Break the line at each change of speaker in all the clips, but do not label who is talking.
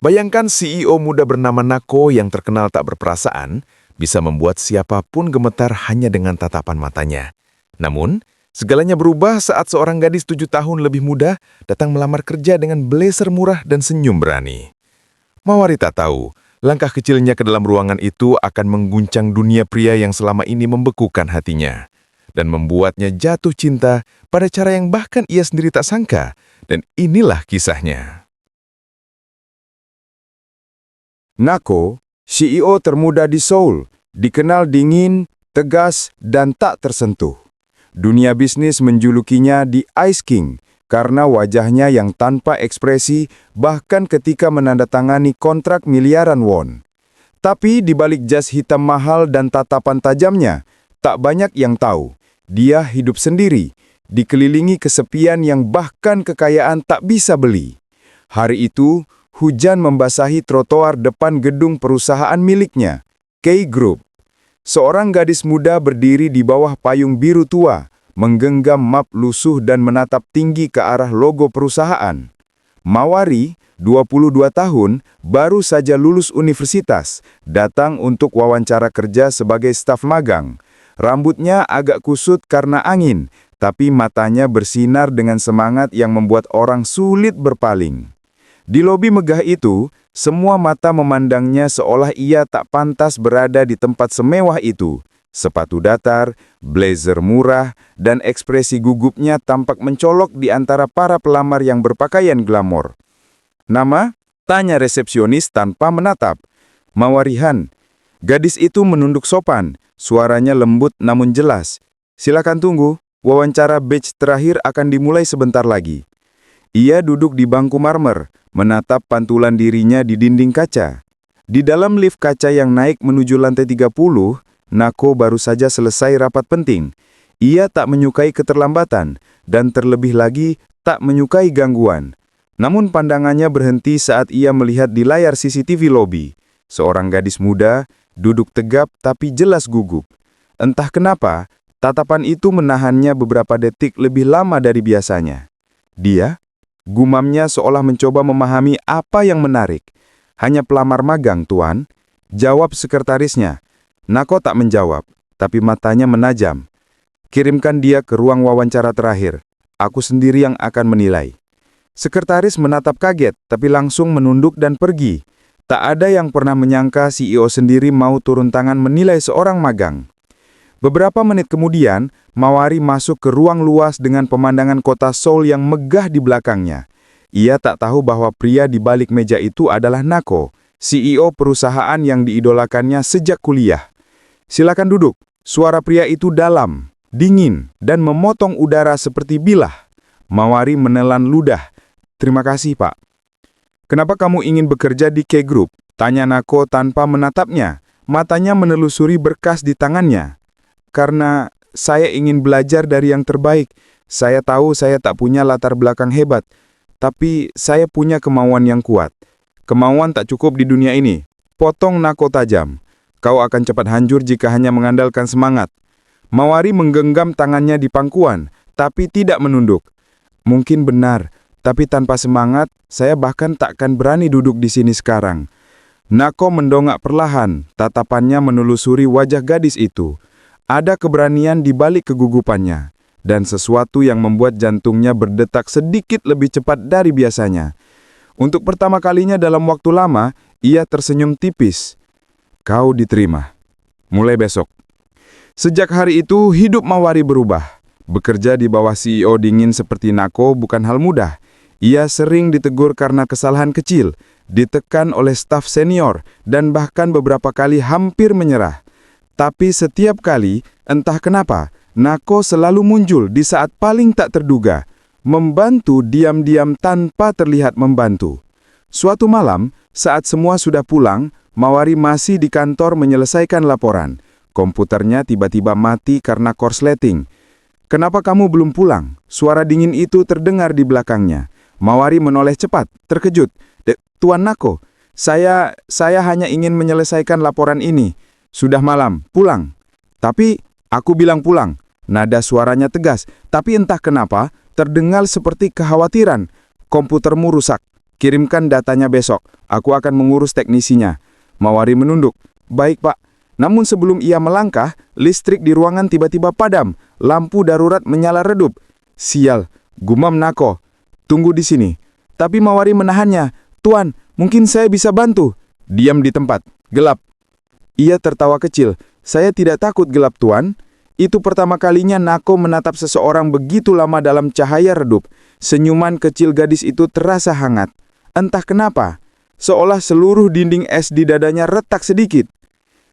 Bayangkan CEO muda bernama Nako yang terkenal tak berperasaan, bisa membuat siapapun gemetar hanya dengan tatapan matanya. Namun, segalanya berubah saat seorang gadis 7 tahun lebih muda datang melamar kerja dengan blazer murah dan senyum berani. Mawari tak tahu, langkah kecilnya ke dalam ruangan itu akan mengguncang dunia pria yang selama ini membekukan hatinya, dan membuatnya jatuh cinta pada cara yang bahkan ia sendiri tak sangka, dan inilah kisahnya.
Nako, CEO termuda di Seoul, dikenal dingin, tegas, dan tak tersentuh. Dunia bisnis menjulukinya The Ice King karena wajahnya yang tanpa ekspresi bahkan ketika menandatangani kontrak miliaran won. Tapi di balik jas hitam mahal dan tatapan tajamnya, tak banyak yang tahu. Dia hidup sendiri, dikelilingi kesepian yang bahkan kekayaan tak bisa beli. Hari itu, hujan membasahi trotoar depan gedung perusahaan miliknya, K-Group. Seorang gadis muda berdiri di bawah payung biru tua, menggenggam map lusuh dan menatap tinggi ke arah logo perusahaan. Mawari, 22 tahun, baru saja lulus universitas, datang untuk wawancara kerja sebagai staf magang. Rambutnya agak kusut karena angin, tapi matanya bersinar dengan semangat yang membuat orang sulit berpaling. Di lobi megah itu, semua mata memandangnya seolah ia tak pantas berada di tempat semewah itu. Sepatu datar, blazer murah, dan ekspresi gugupnya tampak mencolok di antara para pelamar yang berpakaian glamor. "Nama?" tanya resepsionis tanpa menatap. "Mawarihan." Gadis itu menunduk sopan, suaranya lembut namun jelas. "Silakan tunggu, wawancara batch terakhir akan dimulai sebentar lagi." Ia duduk di bangku marmer, menatap pantulan dirinya di dinding kaca. Di dalam lift kaca yang naik menuju lantai 30, Nako baru saja selesai rapat penting. Ia tak menyukai keterlambatan, dan terlebih lagi tak menyukai gangguan. Namun pandangannya berhenti saat ia melihat di layar CCTV lobi. Seorang gadis muda, duduk tegap tapi jelas gugup. Entah kenapa, tatapan itu menahannya beberapa detik lebih lama dari biasanya. "Dia?" Gumamnya seolah mencoba memahami apa yang menarik. "Hanya pelamar magang, Tuan," jawab sekretarisnya. Nako tak menjawab, tapi matanya menajam. "Kirimkan dia ke ruang wawancara terakhir. Aku sendiri yang akan menilai." Sekretaris menatap kaget, tapi langsung menunduk dan pergi. Tak ada yang pernah menyangka CEO sendiri mau turun tangan menilai seorang magang. Beberapa menit kemudian, Mawari masuk ke ruang luas dengan pemandangan kota Seoul yang megah di belakangnya. Ia tak tahu bahwa pria di balik meja itu adalah Nako, CEO perusahaan yang diidolakannya sejak kuliah. "Silakan duduk." Suara pria itu dalam, dingin, dan memotong udara seperti bilah. Mawari menelan ludah. "Terima kasih, Pak." "Kenapa kamu ingin bekerja di K-Group?" tanya Nako tanpa menatapnya. Matanya menelusuri berkas di tangannya. "Karena saya ingin belajar dari yang terbaik. Saya tahu saya tak punya latar belakang hebat, tapi saya punya kemauan yang kuat." "Kemauan tak cukup di dunia ini," potong Nako tajam. "Kau akan cepat hancur jika hanya mengandalkan semangat." Mawari menggenggam tangannya di pangkuan, tapi tidak menunduk. "Mungkin benar, tapi tanpa semangat, saya bahkan takkan berani duduk di sini sekarang." Nako mendongak perlahan, tatapannya menelusuri wajah gadis itu. Ada keberanian di balik kegugupannya, dan sesuatu yang membuat jantungnya berdetak sedikit lebih cepat dari biasanya. Untuk pertama kalinya dalam waktu lama, ia tersenyum tipis. "Kau diterima. Mulai besok." Sejak hari itu, hidup Mawari berubah. Bekerja di bawah CEO dingin seperti Nako bukan hal mudah. Ia sering ditegur karena kesalahan kecil, ditekan oleh staf senior, dan bahkan beberapa kali hampir menyerah. Tapi setiap kali, entah kenapa, Nako selalu muncul di saat paling tak terduga, membantu diam-diam tanpa terlihat membantu. Suatu malam, saat semua sudah pulang, Mawari masih di kantor menyelesaikan laporan. Komputernya tiba-tiba mati karena korsleting. "Kenapa kamu belum pulang?" Suara dingin itu terdengar di belakangnya. Mawari menoleh cepat, terkejut. "Tuan Nako, saya hanya ingin menyelesaikan laporan ini. Sudah malam, pulang." "Tapi, aku bilang pulang." Nada suaranya tegas, tapi entah kenapa, terdengar seperti kekhawatiran. "Komputermu rusak. Kirimkan datanya besok. Aku akan mengurus teknisinya. Mawari menunduk. Baik, Pak. Namun sebelum ia melangkah, listrik di ruangan tiba-tiba padam. Lampu darurat menyala redup. Sial, gumam Nako. Tunggu di sini. Tapi Mawari menahannya. Tuan, mungkin saya bisa bantu. Diam di tempat. Gelap. Ia tertawa kecil. Saya tidak takut gelap, Tuan. Itu pertama kalinya Nako menatap seseorang begitu lama dalam cahaya redup. Senyuman kecil gadis itu terasa hangat. Entah kenapa, seolah seluruh dinding es di dadanya retak sedikit.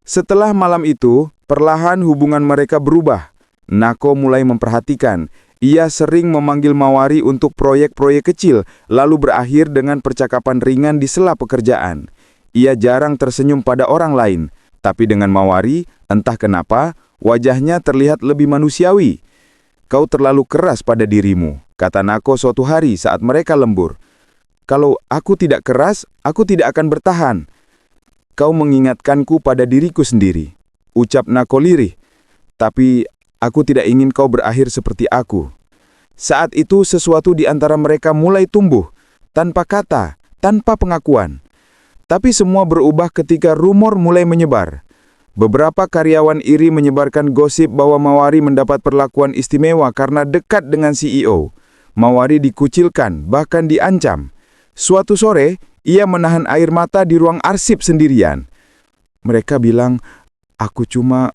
Setelah malam itu, perlahan hubungan mereka berubah. Nako mulai memperhatikan. Ia sering memanggil Mawari untuk proyek-proyek kecil, lalu berakhir dengan percakapan ringan di sela pekerjaan. Ia jarang tersenyum pada orang lain, tapi dengan Mawari, entah kenapa, wajahnya terlihat lebih manusiawi. Kau terlalu keras pada dirimu, kata Nako suatu hari saat mereka lembur. Kalau aku tidak keras, aku tidak akan bertahan. Kau mengingatkanku pada diriku sendiri, ucap Nako lirih. Tapi aku tidak ingin kau berakhir seperti aku. Saat itu sesuatu di antara mereka mulai tumbuh, tanpa kata, tanpa pengakuan. Tapi semua berubah ketika rumor mulai menyebar. Beberapa karyawan iri menyebarkan gosip bahwa Mawari mendapat perlakuan istimewa karena dekat dengan CEO. Mawari dikucilkan, bahkan diancam. Suatu sore, ia menahan air mata di ruang arsip sendirian. Mereka bilang, aku cuma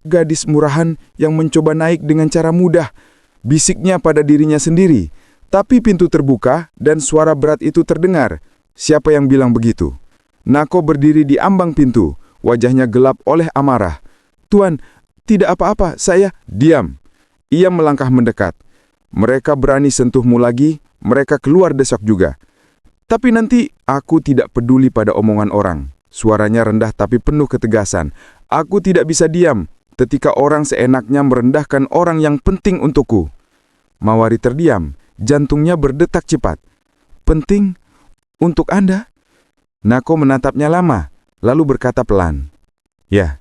gadis murahan yang mencoba naik dengan cara mudah, bisiknya pada dirinya sendiri. Tapi pintu terbuka dan suara berat itu terdengar. Siapa yang bilang begitu? Nako berdiri di ambang pintu. Wajahnya gelap oleh amarah. Tuan, tidak apa-apa, saya... Diam. Ia melangkah mendekat. Mereka berani sentuhmu lagi, mereka keluar desak juga. Tapi nanti, aku tidak peduli pada omongan orang. Suaranya rendah tapi penuh ketegasan. Aku tidak bisa diam ketika orang seenaknya merendahkan orang yang penting untukku. Mawari terdiam, jantungnya berdetak cepat. Penting? Untuk Anda? Nako menatapnya lama. Lalu berkata pelan, ya.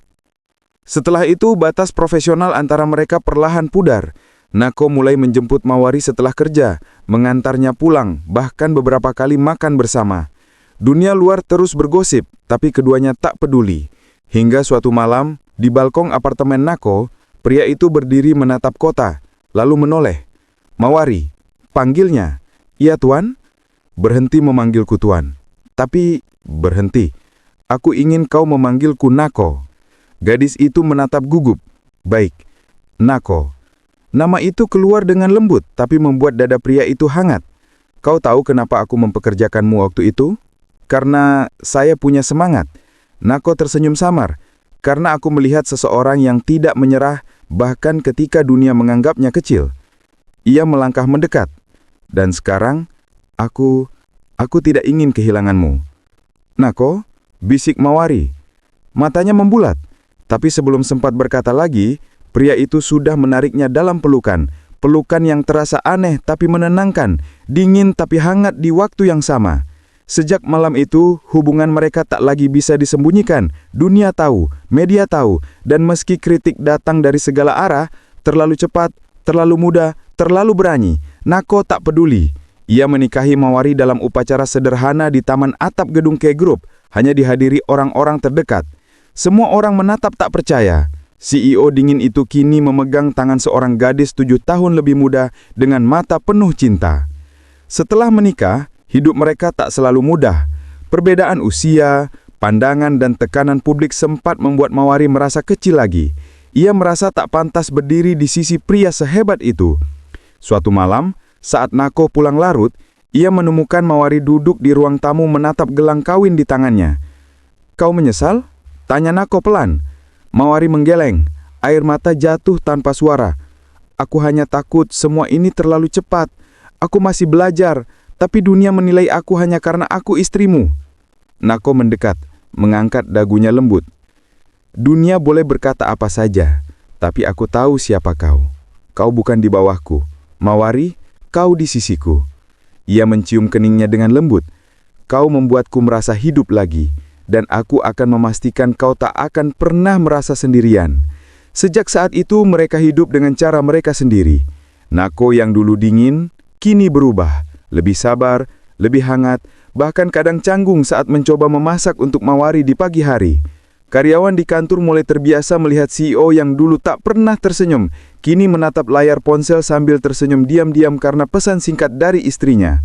Setelah itu, batas profesional antara mereka perlahan pudar. Nako mulai menjemput Mawari setelah kerja, mengantarnya pulang, bahkan beberapa kali makan bersama. Dunia luar terus bergosip, tapi keduanya tak peduli. Hingga suatu malam, di balkon apartemen Nako, pria itu berdiri menatap kota, lalu menoleh. Mawari, panggilnya. Iya, Tuan? Berhenti memanggilku Tuan. Tapi, berhenti. Aku ingin kau memanggilku Nako. Gadis itu menatap gugup. Baik, Nako. Nama itu keluar dengan lembut, tapi membuat dada pria itu hangat. Kau tahu kenapa aku mempekerjakanmu waktu itu? Karena saya punya semangat. Nako tersenyum samar. Karena aku melihat seseorang yang tidak menyerah, bahkan ketika dunia menganggapnya kecil. Ia melangkah mendekat. Dan sekarang, aku tidak ingin kehilanganmu. Nako, bisik Mawari. Matanya membulat, tapi sebelum sempat berkata lagi, pria itu sudah menariknya dalam pelukan. Pelukan yang terasa aneh tapi menenangkan, dingin tapi hangat di waktu yang sama. Sejak malam itu, hubungan mereka tak lagi bisa disembunyikan. Dunia tahu, media tahu, dan meski kritik datang dari segala arah, terlalu cepat, terlalu muda, terlalu berani, Nako tak peduli. Ia menikahi Mawari dalam upacara sederhana di taman atap gedung K Group, hanya dihadiri orang-orang terdekat. Semua orang menatap tak percaya. CEO dingin itu kini memegang tangan seorang gadis 7 tahun lebih muda dengan mata penuh cinta. Setelah menikah, hidup mereka tak selalu mudah. Perbedaan usia, pandangan dan tekanan publik sempat membuat Mawari merasa kecil lagi. Ia merasa tak pantas berdiri di sisi pria sehebat itu. Suatu malam, saat Nako pulang larut, ia menemukan Mawari duduk di ruang tamu menatap gelang kawin di tangannya. Kau menyesal? Tanya Nako pelan. Mawari menggeleng, air mata jatuh tanpa suara. Aku hanya takut semua ini terlalu cepat. Aku masih belajar, tapi dunia menilai aku hanya karena aku istrimu. Nako mendekat, mengangkat dagunya lembut. Dunia boleh berkata apa saja, tapi aku tahu siapa kau. Kau bukan di bawahku. Mawari, kau di sisiku. Ia mencium keningnya dengan lembut. Kau membuatku merasa hidup lagi, dan aku akan memastikan kau tak akan pernah merasa sendirian. Sejak saat itu mereka hidup dengan cara mereka sendiri. Nako yang dulu dingin, kini berubah, lebih sabar, lebih hangat, bahkan kadang canggung saat mencoba memasak untuk Mawari di pagi hari. Karyawan di kantor mulai terbiasa melihat CEO yang dulu tak pernah tersenyum, kini menatap layar ponsel sambil tersenyum diam-diam karena pesan singkat dari istrinya.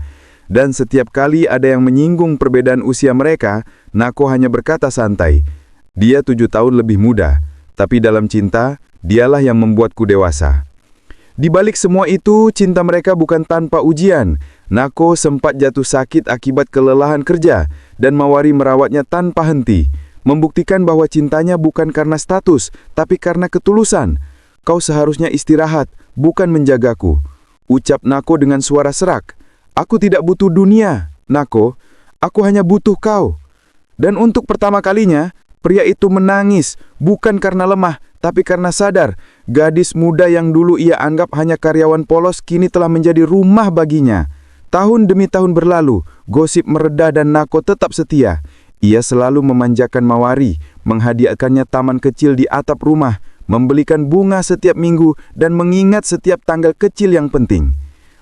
Dan setiap kali ada yang menyinggung perbedaan usia mereka, Nako hanya berkata santai, "Dia 7 tahun lebih muda, tapi dalam cinta, dialah yang membuatku dewasa." Di balik semua itu, cinta mereka bukan tanpa ujian. Nako sempat jatuh sakit akibat kelelahan kerja, dan Mawari merawatnya tanpa henti, membuktikan bahwa cintanya bukan karena status, tapi karena ketulusan. "Kau seharusnya istirahat, bukan menjagaku," ucap Nako dengan suara serak. "Aku tidak butuh dunia, Nako. Aku hanya butuh kau." Dan untuk pertama kalinya, pria itu menangis, bukan karena lemah, tapi karena sadar, gadis muda yang dulu ia anggap hanya karyawan polos kini telah menjadi rumah baginya. Tahun demi tahun berlalu, gosip mereda dan Nako tetap setia. Ia selalu memanjakan Mawari, menghadiahkannya taman kecil di atap rumah, membelikan bunga setiap minggu, dan mengingat setiap tanggal kecil yang penting.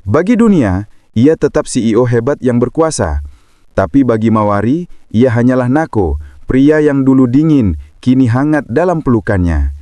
Bagi dunia, ia tetap CEO hebat yang berkuasa. Tapi bagi Mawari, ia hanyalah Nako, pria yang dulu dingin, kini hangat dalam pelukannya.